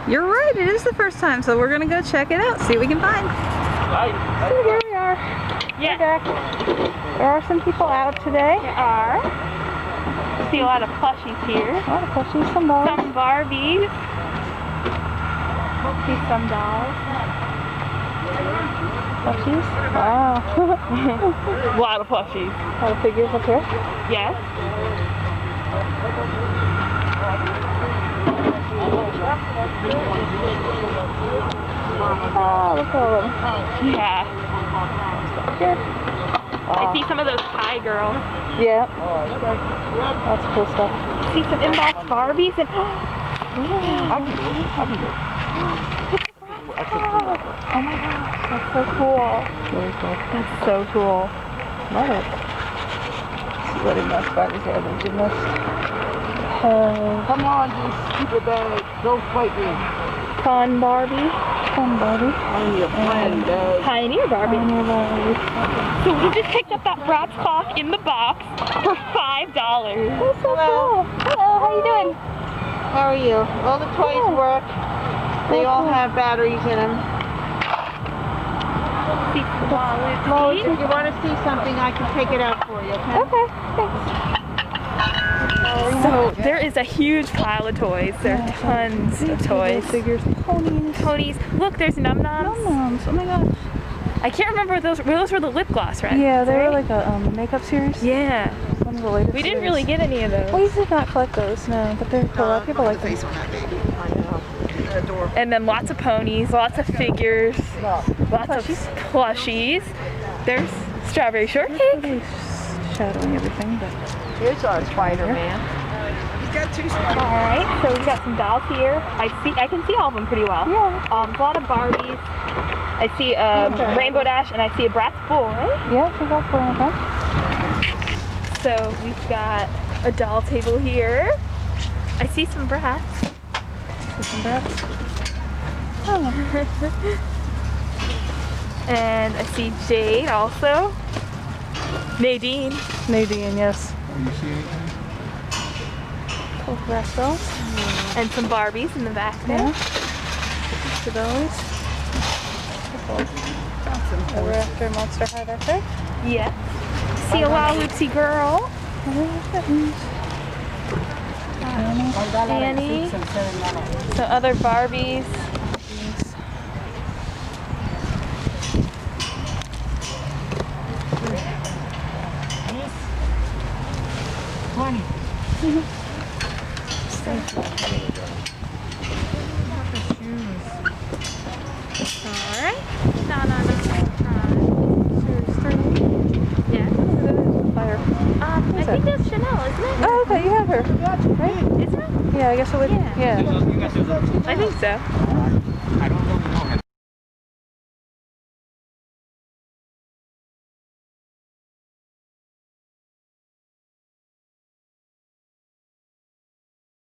You're right, it is the first time, so we're gonna go check it out, see what we can find. So here we are. Yeah. We're back. There are some people out today. There are. See a lot of plushies here. A lot of plushies, some dolls. Some Barbies. See some dolls. Plushies? Wow. A lot of plushies. A lot of figures up here. Yes. Oh, look at all of them. Yeah. Here. I see some of those pie girls. Yeah. Lots of cool stuff. See some embossed Barbies and Oh my gosh, that's so cool. Very cool. that's so cool. Love it. See what embossed Barbies are, the gymnast. Come on, you stupid bag. Don't fight me. Fun Barbie. Fun Barbie. I'm your friend, bag. Pioneer Barbie. Pioneer Barbie. So we just picked up that Bratz clock in the box for $5. That's so Hello. cool. Hello, how you doing? How are you? All the toys work. They all have batteries in them. See some If you want to see something, I can take it out for you, okay? Okay, thanks. So there is a huge pile of toys. There are tons of toys. Figures, Ponies. Look, there's num-noms. Num-noms. Oh my gosh. I can't remember what those were the lip gloss, right? Yeah, they were right? like a makeup series. Yeah. One of the latest We didn't series. really get any of those. We did not collect those, no, but they're cool. A lot of people like them. And then lots of ponies, lots of figures, lots of plushies. There's strawberry shortcake. Really shadowing everything, but Here's our Spider-Man. He's got two Spider-Man. All right, so we've got some dolls here. I can see all of them pretty well. yeah, A lot of Barbies. I see Rainbow Dash and I see a Bratz boy. yeah, we got four of them. So we've got a doll table here. I see some Bratz. Some Bratz. Oh, And I see Jade also. Nadine. Nadine, yes. Cool Bratz dolls. And some Barbies in the back there. Yeah. The dollies. Over after Monster High back there. Yeah. See a Lalaloopsy girl. Annie. Some other Barbies. Alright. No. Yeah. Fire. I think that's Chanel, isn't it? Oh, okay, you have her. Right? Isn't it? Yeah, I guess it would. Yeah. Yeah. I think so.